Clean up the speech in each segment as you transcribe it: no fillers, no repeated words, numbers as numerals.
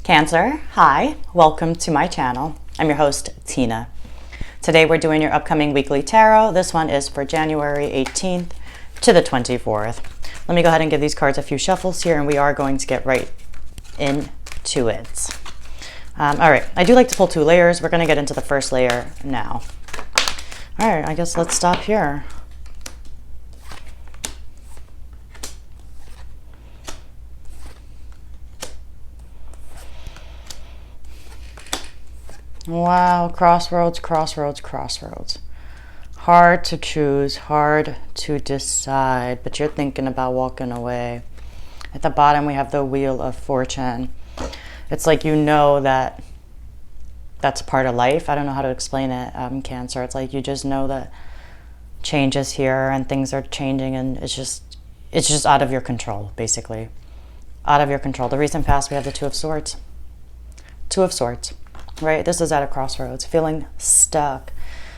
Cancer, hi, welcome to my channel. I'm your host, Tina. Today we're doing your upcoming weekly tarot. This one is for January 18th to the 24th. Let me go ahead and give these cards a few shuffles here, and we are going to get right into it. All right, I do like to pull two layers. We're going to get into the first layer now. All right, I guess let's stop here. Wow, crossroads, crossroads, crossroads. Hard to choose, hard to decide, but you're thinking about walking away. At the bottom, we have the Wheel of Fortune. It's like you know that that's part of life. I don't know how to explain it, Cancer. It's like you just know that change is here and things are changing, and it's just out of your control, basically. Out of your control. The recent past, we have the Two of Swords. Two of Swords. Right, this is at a crossroads, feeling stuck,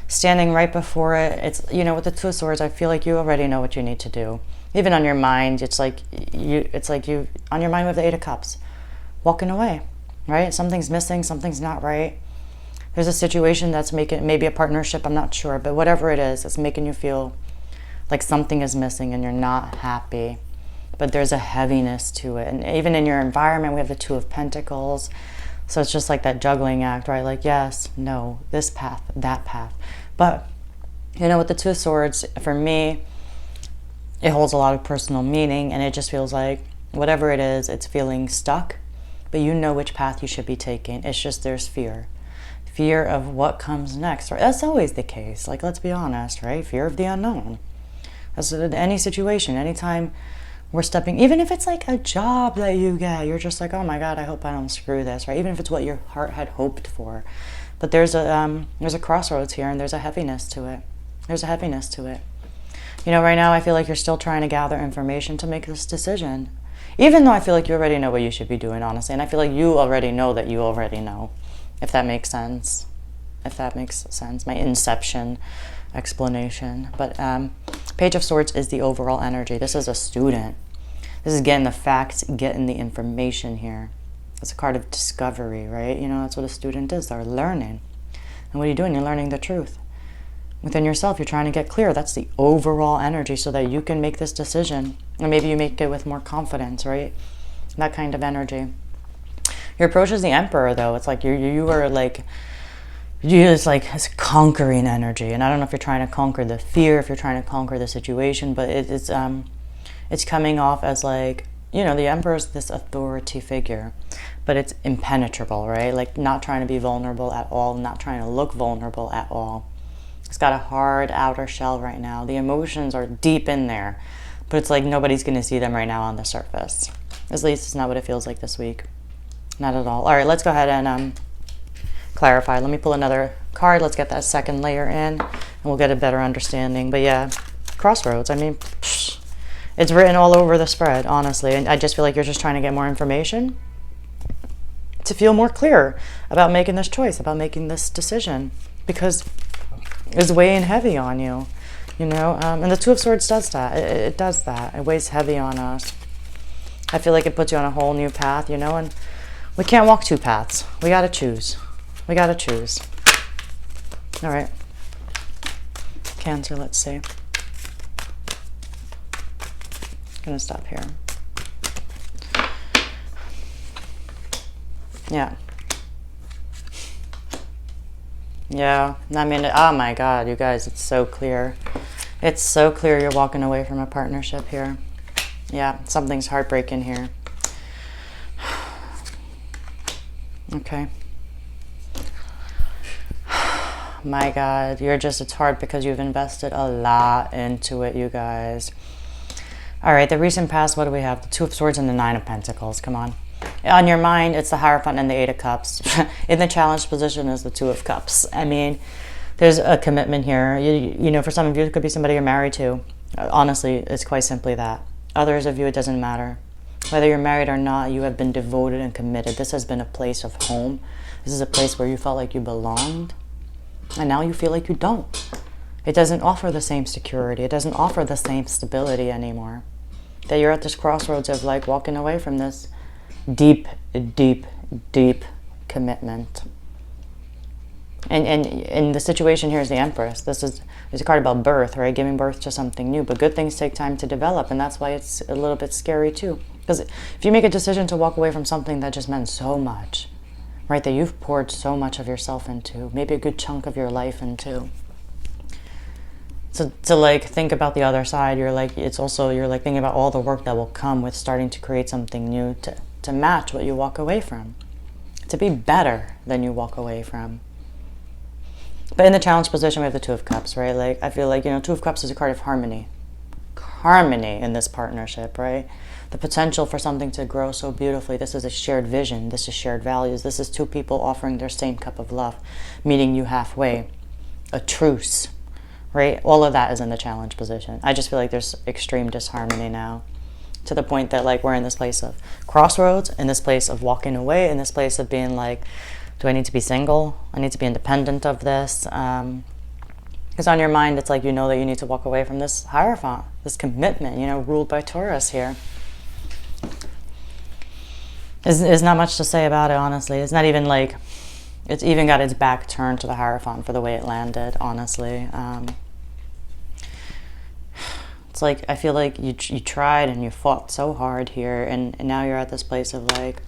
standing right before it. It's, you know, with the Two of Swords, I feel like you already know what you need to do. Even on your mind, it's like you on your mind with the Eight of Cups, walking away, right? Something's missing, something's not right. There's a situation that's making, maybe a partnership, I'm not sure, but whatever it is, it's making you feel like something is missing and you're not happy. But there's a heaviness to it. And even in your environment, we have the Two of Pentacles. So it's just like that juggling act, right? Like, yes, no, this path, that path. But, you know, with the Two of Swords, for me, it holds a lot of personal meaning, and it just feels like whatever it is, it's feeling stuck, but you know which path you should be taking. It's just there's fear. Fear of what comes next, right? That's always the case. Like, let's be honest, right? Fear of the unknown. That's in any situation, anytime we're stepping, even if it's like a job that you get, you're just like, oh my God, I hope I don't screw this, right? Even if it's what your heart had hoped for. But there's a crossroads here, and there's a heaviness to it. There's a heaviness to it. You know, right now I feel like you're still trying to gather information to make this decision. Even though I feel like you already know what you should be doing, honestly. And I feel like you already know that you already know. If that makes sense. If that makes sense. My inception explanation. But Page of Swords is the overall energy. This is a student. This is getting the facts, getting the information here. It's a card of discovery, right? You know, that's what a student is. They're learning. And what are you doing? You're learning the truth. Within yourself, you're trying to get clear. That's the overall energy so that you can make this decision. And maybe you make it with more confidence, right? That kind of energy. Your approach is the Emperor, though. It's like you are like... It's like it's conquering energy, and I don't know if you're trying to conquer the fear, if you're trying to conquer the situation, but it's coming off as like, you know, the Emperor is this authority figure, but it's impenetrable, right? Like not trying to be vulnerable at all, not trying to look vulnerable at all. It's got a hard outer shell right now. The emotions are deep in there, but it's like nobody's going to see them right now on the surface. At least it's not what it feels like this week. Not at all. All right, let's go ahead and clarify. Let me pull another card. Let's get that second layer in, and we'll get a better understanding. But yeah, crossroads. I mean, it's written all over the spread, honestly. And I just feel like you're just trying to get more information to feel more clear about making this choice, about making this decision, because it's weighing heavy on you, you know. And the Two of Swords does that. It does that. It weighs heavy on us. I feel like it puts you on a whole new path, you know, and we can't walk two paths. We got to choose. We got to choose. All right. Cancer, let's see. Gonna stop here. Yeah. Yeah. I mean, oh my God, you guys, it's so clear. It's so clear you're walking away from a partnership here. Yeah, something's heartbreaking here. Okay. My God, it's hard because you've invested a lot into it, you guys. All right, the recent past, what do we have? The Two of Swords and the Nine of Pentacles. Come on. On your mind, it's the Hierophant and the Eight of Cups. In the challenged position is the Two of Cups. I mean, there's a commitment here. You know, for some of you, it could be somebody you're married to. Honestly, it's quite simply that. Others of you, it doesn't matter. Whether you're married or not, you have been devoted and committed. This has been a place of home. This is a place where you felt like you belonged. And now you feel like you don't. It doesn't offer the same security. It doesn't offer the same stability anymore. That you're at this crossroads of like walking away from this deep, deep, deep commitment. And the situation here is the Empress. This is a card about birth, right? Giving birth to something new. But good things take time to develop, and that's why it's a little bit scary too. Because if you make a decision to walk away from something that just meant so much, right, that you've poured so much of yourself into, maybe a good chunk of your life into, so to like think about the other side, you're like thinking about all the work that will come with starting to create something new to match what you walk away from, to be better than you walk away from. But in the challenge position, we have the Two of Cups, right? Like, I feel like, Two of Cups is a card of harmony. Harmony in this partnership, right? The potential for something to grow so beautifully. This is a shared vision. This is shared values. This is two people offering their same cup of love, meeting you halfway. A truce, right? All of that is in the challenge position. I just feel like there's extreme disharmony now, to the point that like we're in this place of crossroads, in this place of walking away, in this place of being like, do I need to be single? I need to be independent of this. Because on your mind, it's like that you need to walk away from this Hierophant, this commitment, ruled by Taurus here. There's not much to say about it, honestly. It's not even like, it's even got its back turned to the Hierophant for the way it landed, honestly. It's like, I feel like you tried and you fought so hard here, and now you're at this place of like,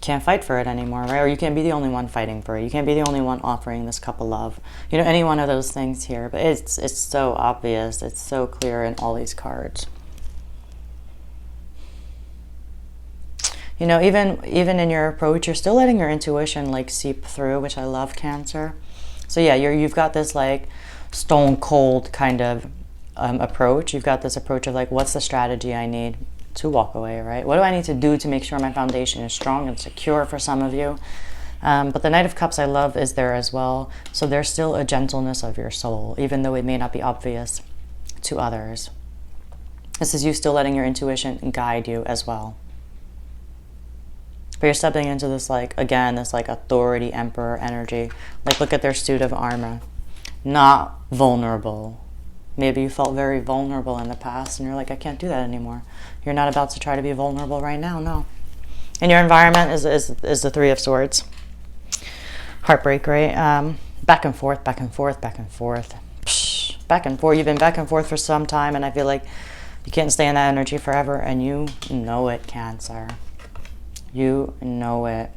can't fight for it anymore, right? Or you can't be the only one fighting for it. You can't be the only one offering this cup of love. Any one of those things here. But it's so obvious. It's so clear in all these cards. Even in your approach, you're still letting your intuition like seep through, which I love, Cancer. So yeah, you've got this like stone cold kind of approach. You've got this approach of like, what's the strategy I need to walk away, right? What do I need to do to make sure my foundation is strong and secure for some of you? But the Knight of Cups, I love, is there as well. So there's still a gentleness of your soul, even though it may not be obvious to others. This is you still letting your intuition guide you as well. But you're stepping into this like, again, this like authority, emperor energy. Like, look at their suit of armor. Not vulnerable. Maybe you felt very vulnerable in the past and you're like, I can't do that anymore. You're not about to try to be vulnerable right now, no. And your environment is the Three of Swords. Heartbreak, right? Back and forth, back and forth, back and forth. Psh, back and forth. You've been back and forth for some time, and I feel like you can't stay in that energy forever, and you know it, Cancer. You know it.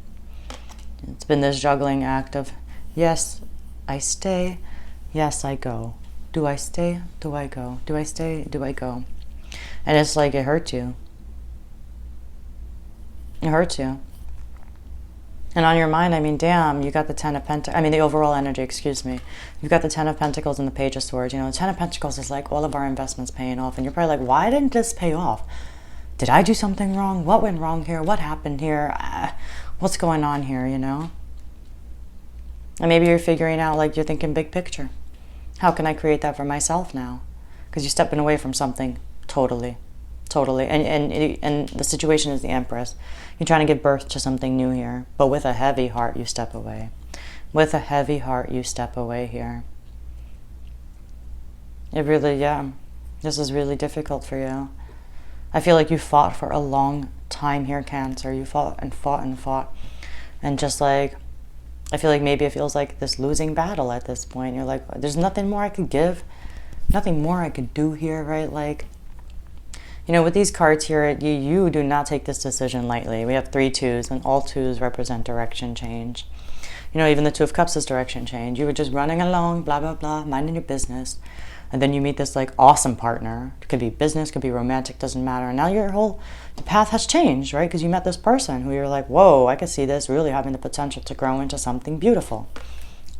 It's been this juggling act of, yes, I stay, yes, I go. Do I stay? Do I go? Do I stay? Do I go? And it's like, it hurts you. It hurts you. And on your mind, I mean, damn, you got the Ten of Pentacles. I mean, the overall energy, excuse me. You've got the Ten of Pentacles and the Page of Swords. The Ten of Pentacles is like all of our investments paying off. And you're probably like, why didn't this pay off? Did I do something wrong? What went wrong here? What happened here? What's going on here, And maybe you're figuring out, like, you're thinking big picture. How can I create that for myself now? Because you're stepping away from something totally. And the situation is the Empress. You're trying to give birth to something new here. But with a heavy heart, you step away. With a heavy heart, you step away here. It really, this is really difficult for you. I feel like you fought for a long time here, Cancer. You fought and fought and fought. And just like, I feel like maybe it feels like this losing battle at this point. You're like, there's nothing more I could give. Nothing more I could do here, right? Like, with these cards here, you do not take this decision lightly. We have 3 twos, and all twos represent direction change. Even the Two of Cups is direction change. You were just running along, blah, blah, blah, minding your business. And then you meet this like awesome partner. It could be business, could be romantic, doesn't matter. And now the path has changed, right? Because you met this person who you're like, whoa, I could see this really having the potential to grow into something beautiful.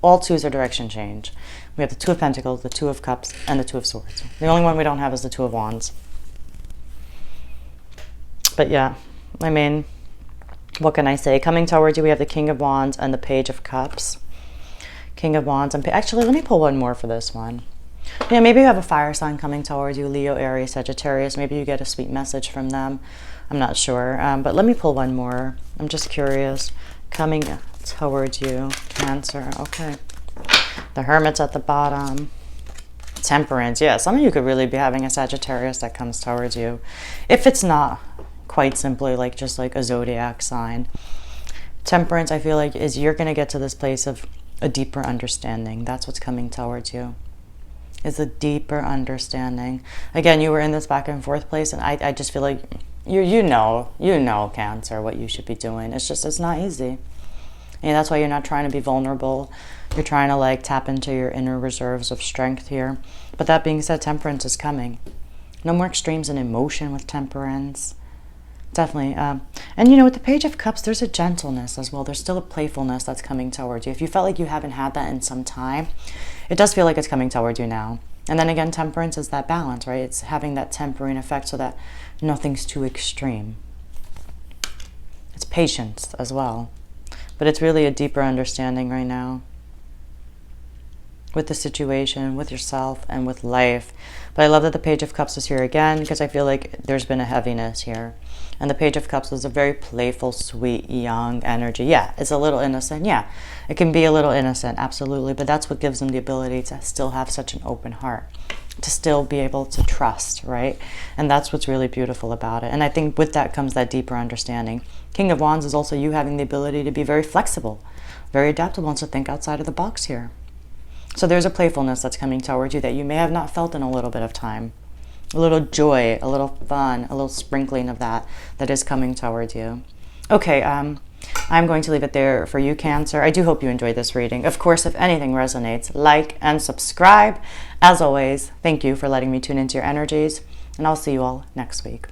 All twos are direction change. We have the Two of Pentacles, the Two of Cups, and the Two of Swords. The only one we don't have is the Two of Wands. But yeah, I mean, what can I say? Coming towards you, we have the King of Wands and the Page of Cups. King of Wands. Actually, let me pull one more for this one. Maybe you have a fire sign coming towards you, Leo, Aries, Sagittarius. Maybe you get a sweet message from them. I'm not sure. But let me pull one more. I'm just curious. Coming towards you, Cancer. Okay. The Hermit's at the bottom. Temperance. Yeah, some of you could really be having a Sagittarius that comes towards you. If it's not quite simply like just like a zodiac sign. Temperance, I feel like, is you're going to get to this place of a deeper understanding. That's what's coming towards you, is a deeper understanding. Again, you were in this back and forth place, and I just feel like you know, Cancer, what you should be doing. It's just, it's not easy. And that's why you're not trying to be vulnerable. You're trying to like tap into your inner reserves of strength here. But that being said, temperance is coming. No more extremes in emotion with temperance. Definitely. And you know, with the Page of Cups, there's a gentleness as well. There's still a playfulness that's coming towards you. If you felt like you haven't had that in some time, it does feel like it's coming towards you now. And then again, temperance is that balance, right? It's having that tempering effect so that nothing's too extreme. It's patience as well. But it's really a deeper understanding right now with the situation, with yourself, and with life. But I love that the Page of Cups is here again, because I feel like there's been a heaviness here. And the Page of Cups is a very playful, sweet, young energy. Yeah, it's a little innocent. Yeah, it can be a little innocent, absolutely. But that's what gives them the ability to still have such an open heart, to still be able to trust, right? And that's what's really beautiful about it. And I think with that comes that deeper understanding. King of Wands is also you having the ability to be very flexible, very adaptable, and to think outside of the box here. So there's a playfulness that's coming towards you that you may have not felt in a little bit of time. A little joy, a little fun, a little sprinkling of that is coming towards you. Okay, I'm going to leave it there for you, Cancer. I do hope you enjoyed this reading. Of course, if anything resonates, like and subscribe. As always, thank you for letting me tune into your energies, and I'll see you all next week.